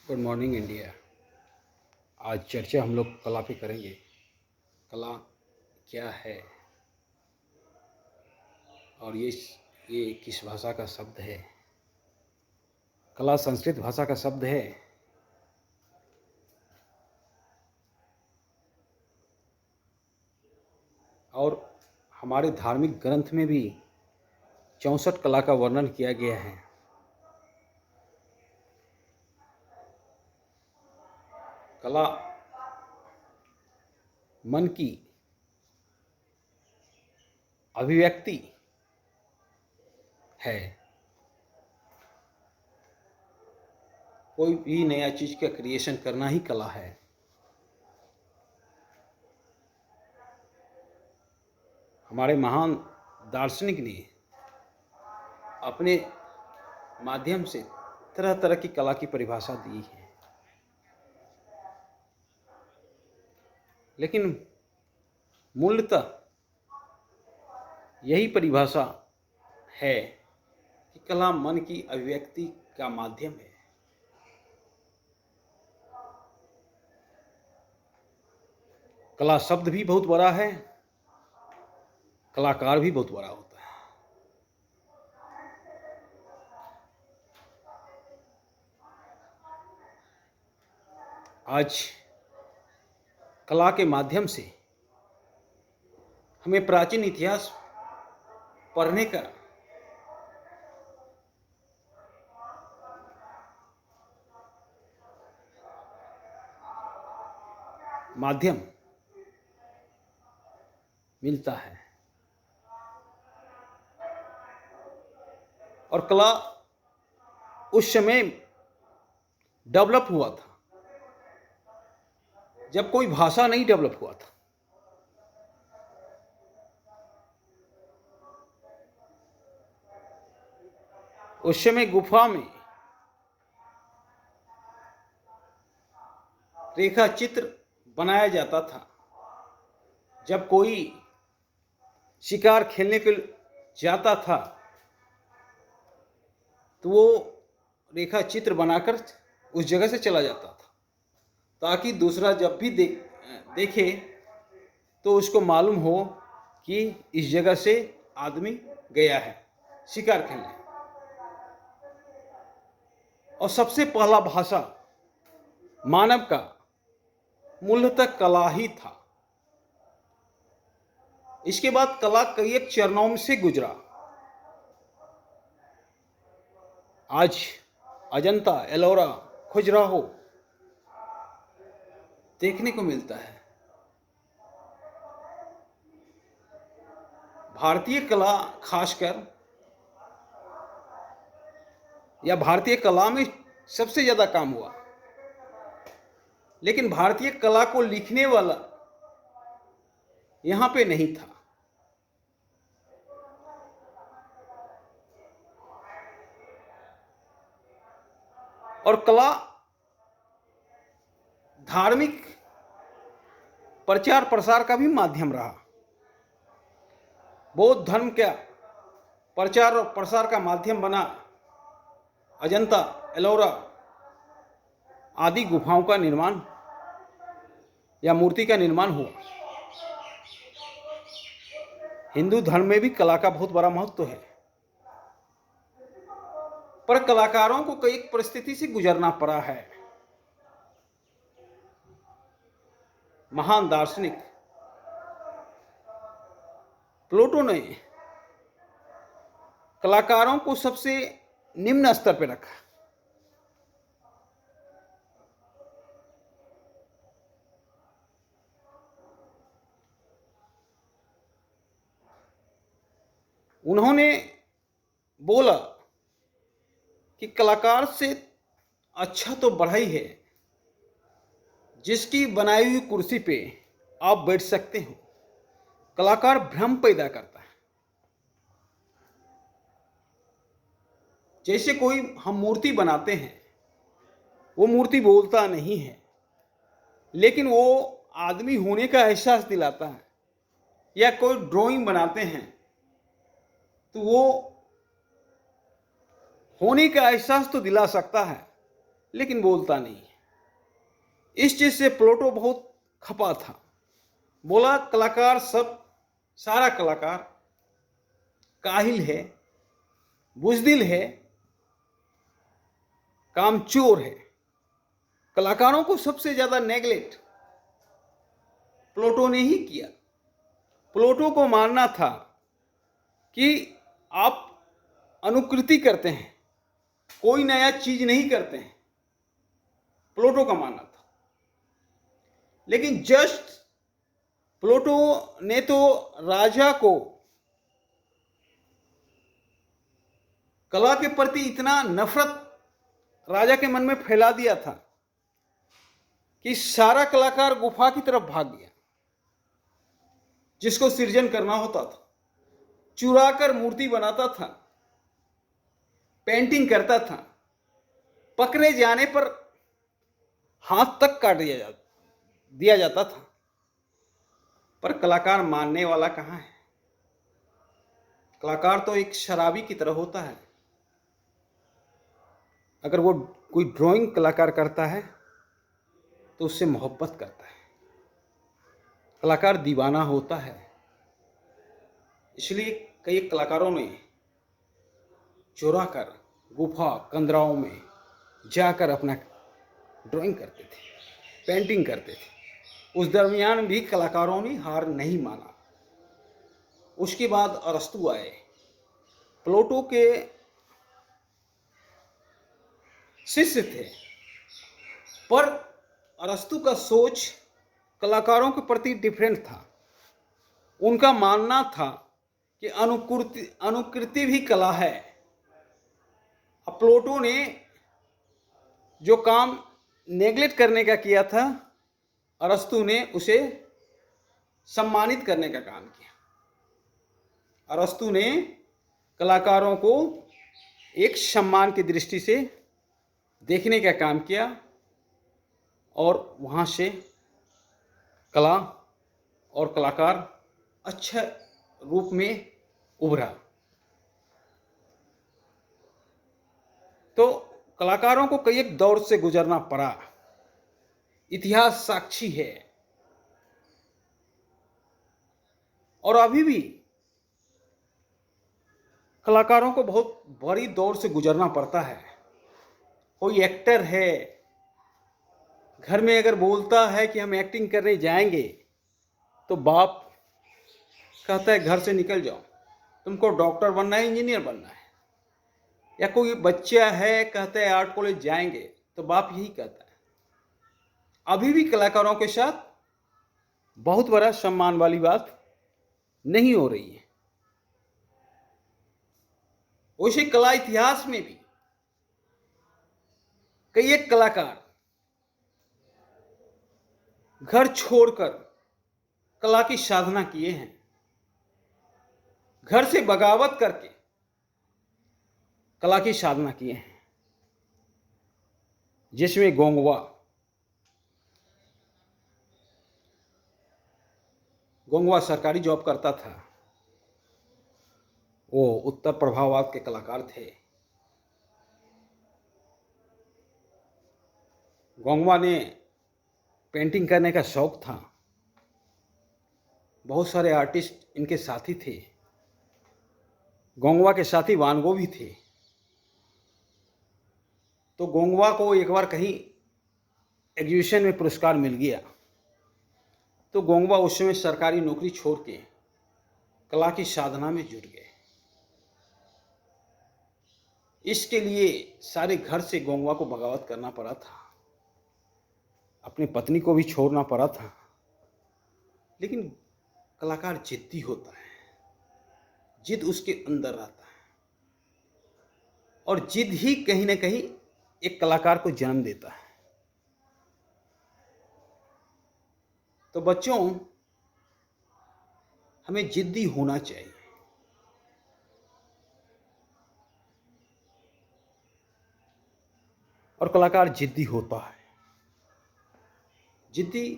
Good morning India. आज चर्चा हम लोग कला पे करेंगे। कला क्या है और ये किस भाषा का शब्द है। कला संस्कृत भाषा का शब्द है। और हमारे धार्मिक ग्रंथ में भी 64 कला का वर्णन किया गया है। कला मन की अभिव्यक्ति है। कोई भी नया चीज का क्रिएशन करना ही कला है। हमारे महान दार्शनिक ने अपने माध्यम से तरह तरह की कला की परिभाषा दी है, लेकिन मूलतः यही परिभाषा है कि कला मन की अभिव्यक्ति का माध्यम है। कला शब्द भी बहुत बड़ा है, कलाकार भी बहुत बड़ा होता है। आज कला के माध्यम से हमें प्राचीन इतिहास पढ़ने का माध्यम मिलता है। और कला उस समय डेवलप हुआ था जब कोई भाषा नहीं डेवलप हुआ था। उस समय गुफा में रेखा चित्र बनाया जाता था। जब कोई शिकार खेलने के जाता था तो वो रेखा चित्र बनाकर उस जगह से चला जाता था, ताकि दूसरा जब भी देखे तो उसको मालूम हो कि इस जगह से आदमी गया है शिकार खेलने। और सबसे पहला भाषा मानव का मूलतः कला ही था। इसके बाद कला कई एक चरणों से गुजरा। आज अजंता, एलोरा, खजुराहो देखने को मिलता है। भारतीय कला खासकर या भारतीय कला में सबसे ज्यादा काम हुआ, लेकिन भारतीय कला को लिखने वाला यहां पे नहीं था। और कला धार्मिक प्रचार प्रसार का भी माध्यम रहा। बौद्ध धर्म का प्रचार और प्रसार का माध्यम बना अजंता, एलोरा आदि गुफाओं का निर्माण या मूर्ति का निर्माण हुआ। हिंदू धर्म में भी कला का बहुत बड़ा महत्व है, पर कलाकारों को कई परिस्थिति से गुजरना पड़ा है। महान दार्शनिक प्लेटो ने कलाकारों को सबसे निम्न स्तर पर रखा। उन्होंने बोला कि कलाकार से अच्छा तो बढ़ाई है जिसकी बनाई हुई कुर्सी पे आप बैठ सकते हो। कलाकार भ्रम पैदा करता है। जैसे कोई हम मूर्ति बनाते हैं, वो मूर्ति बोलता नहीं है, लेकिन वो आदमी होने का एहसास दिलाता है। या कोई ड्राइंग बनाते हैं तो वो होने का एहसास तो दिला सकता है, लेकिन बोलता नहीं है। इस चीज से प्लूटो बहुत खपा था। बोला कलाकार सब, सारा कलाकार काहिल है, बुजदिल है, कामचोर है। कलाकारों को सबसे ज्यादा नेगलेक्ट प्लूटो ने ही किया। प्लूटो को मानना था कि आप अनुकृति करते हैं, कोई नया चीज नहीं करते हैं, प्लूटो का मानना था। लेकिन जस्ट प्लूटो ने तो राजा को कला के प्रति इतना नफरत राजा के मन में फैला दिया था कि सारा कलाकार गुफा की तरफ भाग गया। जिसको सृजन करना होता था, चुरा कर मूर्ति बनाता था, पेंटिंग करता था, पकड़े जाने पर हाथ तक काट दिया जाता था। पर कलाकार मानने वाला कहाँ है? कलाकार तो एक शराबी की तरह होता है। अगर वो कोई ड्राइंग कलाकार करता है तो उससे मोहब्बत करता है। कलाकार दीवाना होता है। इसलिए कई कलाकारों ने चुरा कर गुफा कंदराओं में जाकर अपना ड्राइंग करते थे, पेंटिंग करते थे। उस दरमियान भी कलाकारों ने हार नहीं माना। उसके बाद अरस्तु आए, प्लूटो के शिष्य थे, पर अरस्तु का सोच कलाकारों के प्रति डिफरेंट था। उनका मानना था कि अनुकृति भी कला है। अब प्लूटो ने जो काम नेग्लेक्ट करने का किया था, अरस्तु ने उसे सम्मानित करने का काम किया। अरस्तु ने कलाकारों को एक सम्मान की दृष्टि से देखने का काम किया और वहाँ से कला और कलाकार अच्छे रूप में उभरा। तो कलाकारों को कई एक दौर से गुजरना पड़ा। इतिहास साक्षी है। और अभी भी कलाकारों को बहुत बड़ी दौर से गुजरना पड़ता है। कोई एक्टर है, घर में अगर बोलता है कि हम एक्टिंग करने जाएंगे तो बाप कहता है घर से निकल जाओ, तुमको डॉक्टर बनना है, इंजीनियर बनना है। या कोई बच्चा है कहता है आर्ट कॉलेज जाएंगे तो बाप यही कहता है। अभी भी कलाकारों के साथ बहुत बड़ा सम्मान वाली बात नहीं हो रही है। वैसे कला इतिहास में भी कई एक कलाकार घर छोड़कर कला की साधना किए हैं। घर से बगावत करके कला की साधना किए हैं, जिसमें गोंगवा सरकारी जॉब करता था। वो उत्तर प्रभाववाद के कलाकार थे। गोंगवा ने पेंटिंग करने का शौक था। बहुत सारे आर्टिस्ट इनके साथी थे। गोंगवा के साथी वानगो भी थे। तो गोंगवा को एक बार कहीं एग्जीबिशन में पुरस्कार मिल गया तो गोंगवा उस समय सरकारी नौकरी छोड़ के कला की साधना में जुट गए। इसके लिए सारे घर से गोंगवा को बगावत करना पड़ा था, अपनी पत्नी को भी छोड़ना पड़ा था। लेकिन कलाकार जिद्दी होता है, जिद उसके अंदर रहता है और जिद ही कहीं ना कहीं एक कलाकार को जन्म देता है। तो बच्चों, हमें जिद्दी होना चाहिए। और कलाकार जिद्दी होता है। जिद्दी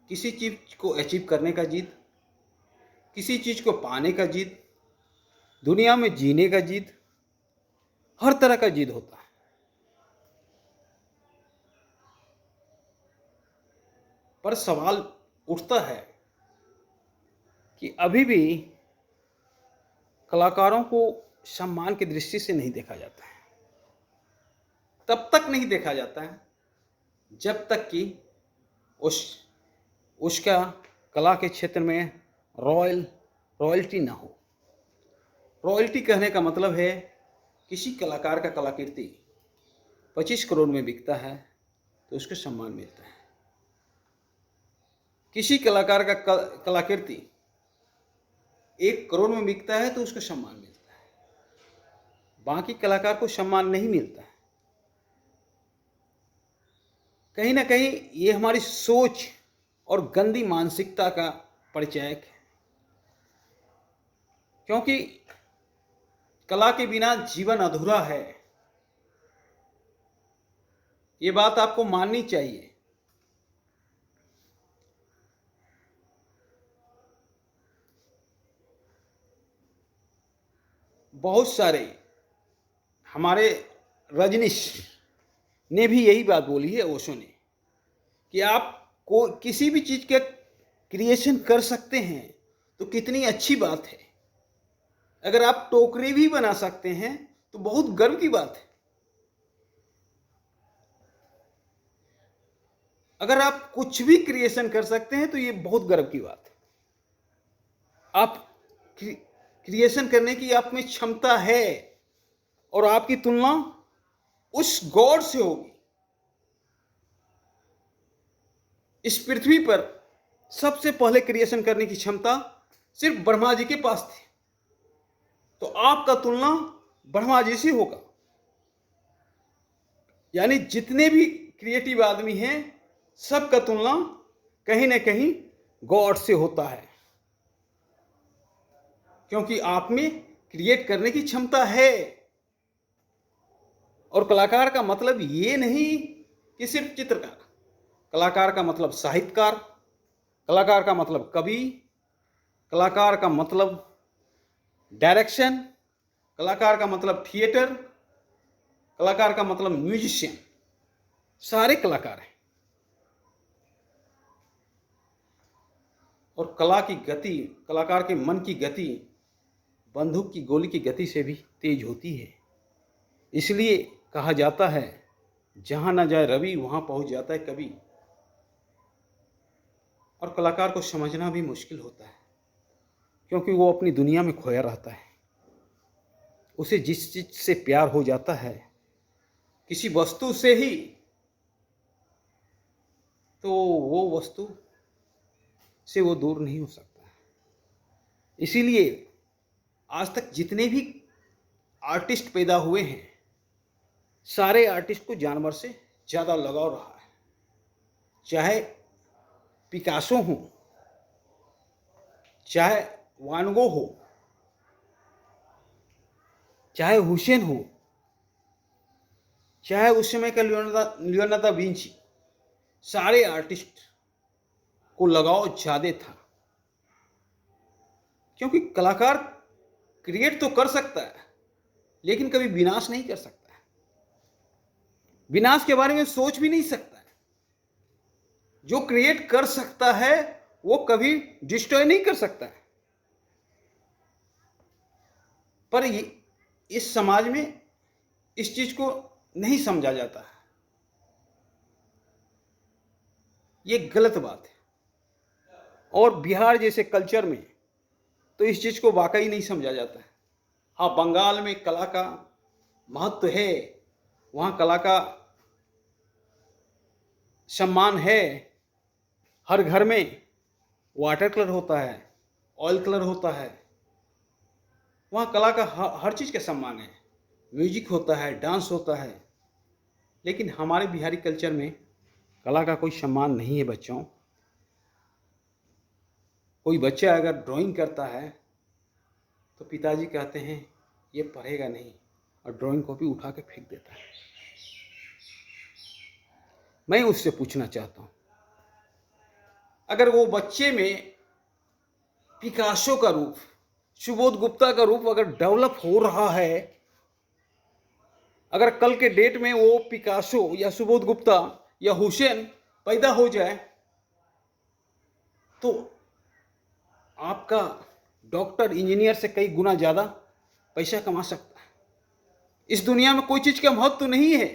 किसी चीज को अचीव करने का जिद, किसी चीज को पाने का जिद, दुनिया में जीने का जिद, हर तरह का जिद होता है। पर सवाल उठता है कि अभी भी कलाकारों को सम्मान की दृष्टि से नहीं देखा जाता है। तब तक नहीं देखा जाता है जब तक कि उसका कला के क्षेत्र में रॉयल्टी ना हो। रॉयल्टी कहने का मतलब है किसी कलाकार का कलाकृति 25 करोड़ में बिकता है तो उसको सम्मान मिलता है। किसी कलाकार का कलाकृति 1 करोड़ में बिकता है तो उसको सम्मान मिलता है, बाकी कलाकार को सम्मान नहीं मिलता है। कहीं ना कहीं ये हमारी सोच और गंदी मानसिकता का परिचायक है, क्योंकि कला के बिना जीवन अधूरा है। ये बात आपको माननी चाहिए। बहुत सारे हमारे रजनीश ने भी यही बात बोली है, ओशो ने, कि आप को किसी भी चीज का क्रिएशन कर सकते हैं तो कितनी अच्छी बात है। अगर आप टोकरी भी बना सकते हैं तो बहुत गर्व की बात है। अगर आप कुछ भी क्रिएशन कर सकते हैं तो ये बहुत गर्व की बात है। आप क्रिएशन करने की आप में क्षमता है और आपकी तुलना उस गॉड से होगी। इस पृथ्वी पर सबसे पहले क्रिएशन करने की क्षमता सिर्फ ब्रह्मा जी के पास थी, तो आपका तुलना ब्रह्मा जी से होगा। यानी जितने भी क्रिएटिव आदमी हैं सबका तुलना कहीं ना कहीं गॉड से होता है, क्योंकि आप में क्रिएट करने की क्षमता है। और कलाकार का मतलब ये नहीं कि सिर्फ चित्रकार। कलाकार का मतलब साहित्यकार, कलाकार का मतलब कवि, कलाकार का मतलब डायरेक्शन, कलाकार का मतलब थिएटर, कलाकार का मतलब म्यूजिशियन। सारे कलाकार हैं। और कला की गति, कलाकार के मन की गति बंदूक की गोली की गति से भी तेज होती है। इसलिए कहा जाता है जहां न जाए रवि वहां पहुंच जाता है कवि। और कलाकार को समझना भी मुश्किल होता है, क्योंकि वो अपनी दुनिया में खोया रहता है। उसे जिस चीज से प्यार हो जाता है, किसी वस्तु से ही, तो वो वस्तु से वो दूर नहीं हो सकता। इसीलिए आज तक जितने भी आर्टिस्ट पैदा हुए हैं, सारे आर्टिस्ट को जानवर से ज़्यादा लगाव रहा है। चाहे पिकासो हो, चाहे वान गो हो, चाहे हुसैन हो, चाहे उस समय का लियोनार्डो दा विंची, सारे आर्टिस्ट को लगाव ज़्यादा था। क्योंकि कलाकार क्रिएट तो कर सकता है लेकिन कभी विनाश नहीं कर सकता है। विनाश के बारे में सोच भी नहीं सकता है। जो क्रिएट कर सकता है वो कभी डिस्ट्रॉय नहीं कर सकता है। पर इस समाज में इस चीज को नहीं समझा जाता है। ये गलत बात है। और बिहार जैसे कल्चर में तो इस चीज को वाकई नहीं समझा जाता है। हाँ, बंगाल में कला का महत्व है, वहां कला का सम्मान है। हर घर में वाटर कलर होता है, ऑयल कलर होता है, वहाँ कला का हर चीज़ का सम्मान है। म्यूजिक होता है, डांस होता है। लेकिन हमारे बिहारी कल्चर में कला का कोई सम्मान नहीं है बच्चों। कोई बच्चा अगर ड्राइंग करता है तो पिताजी कहते हैं ये पढ़ेगा नहीं, और ड्राइंग कॉपी उठा के फेंक देता है। मैं उससे पूछना चाहता हूँ, अगर वो बच्चे में पिकासो का रूप, सुबोध गुप्ता का रूप अगर डेवलप हो रहा है, अगर कल के डेट में वो पिकासो या सुबोध गुप्ता या हुसैन पैदा हो जाए, तो आपका डॉक्टर इंजीनियर से कई गुना ज़्यादा पैसा कमा सकता है। इस दुनिया में कोई चीज़ का महत्व तो नहीं है,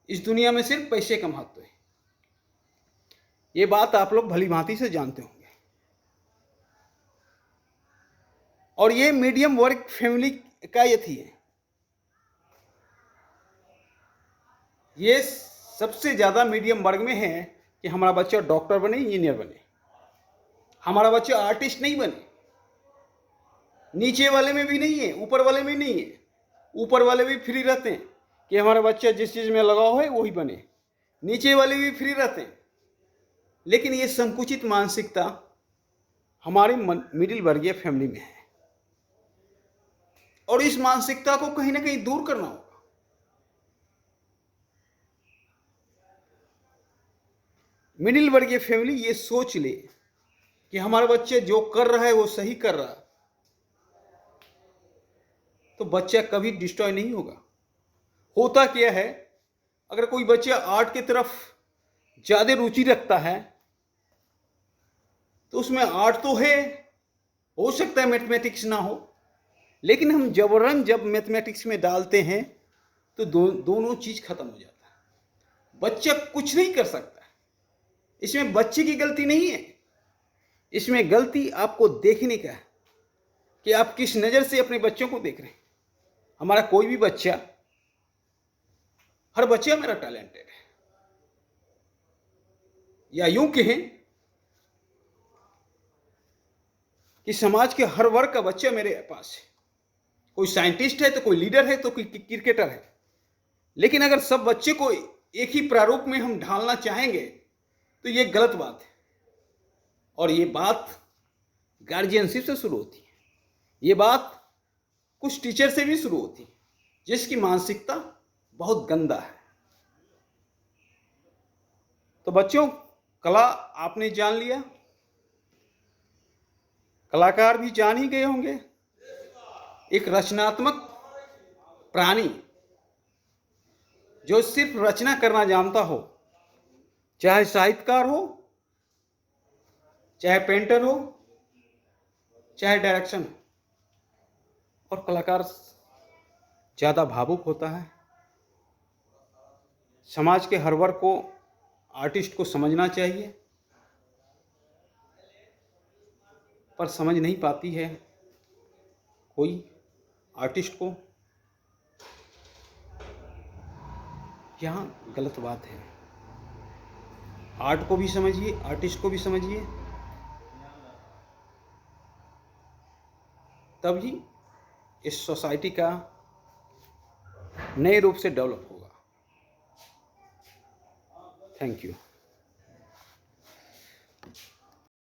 इस दुनिया में सिर्फ पैसे का महत्व है। ये बात आप लोग भली भांति से जानते होंगे। और ये मीडियम वर्ग फैमिली का यथी है। ये सबसे ज़्यादा मीडियम वर्ग में है कि हमारा बच्चा डॉक्टर बने, इंजीनियर बने, हमारा बच्चा आर्टिस्ट नहीं बने। नीचे वाले में भी नहीं है, ऊपर वाले में नहीं है। ऊपर वाले भी फ्री रहते हैं कि हमारा बच्चा जिस चीज़ में लगाव है वही बने, नीचे वाले भी फ्री रहते हैं। लेकिन ये संकुचित मानसिकता हमारे मिडिल वर्गीय फैमिली में है और इस मानसिकता को कहीं ना कहीं दूर करना होगा। मिडिल वर्गीय फैमिली ये सोच ले कि हमारा बच्चा जो कर रहा है वो सही कर रहा है, तो बच्चा कभी डिस्ट्रॉय नहीं होगा। होता क्या है, अगर कोई बच्चा आर्ट की तरफ ज़्यादा रुचि रखता है तो उसमें आर्ट तो है, हो सकता है मैथमेटिक्स ना हो, लेकिन हम जबरन जब मैथमेटिक्स में डालते हैं तो दोनों चीज़ खत्म हो जाता है। बच्चा कुछ नहीं कर सकता। इसमें बच्चे की गलती नहीं है, इसमें गलती आपको देखने का है कि आप किस नज़र से अपने बच्चों को देख रहे हैं। हमारा कोई भी बच्चा, हर बच्चा मेरा टैलेंटेड है, या यूं कहें कि समाज के हर वर्ग का बच्चा मेरे पास है। कोई साइंटिस्ट है तो कोई लीडर है तो कोई क्रिकेटर है। लेकिन अगर सब बच्चे को एक ही प्रारूप में हम ढालना चाहेंगे तो ये गलत बात है। और ये बात गार्जियनशिप से शुरू होती है, ये बात कुछ टीचर से भी शुरू होती है जिसकी मानसिकता बहुत गंदा है। तो बच्चों, कला आपने जान लिया, कलाकार भी जान ही गए होंगे। एक रचनात्मक प्राणी जो सिर्फ रचना करना जानता हो, चाहे साहित्यकार हो, चाहे पेंटर हो, चाहे डायरेक्शन हो। और कलाकार ज़्यादा भावुक होता है। समाज के हर वर्ग को, आर्टिस्ट को समझना चाहिए, पर समझ नहीं पाती है कोई आर्टिस्ट को। यहाँ गलत बात है। आर्ट को भी समझिए, आर्टिस्ट को भी समझिए, तभी इस सोसाइटी का नए रूप से डेवलप होगा। Thank you.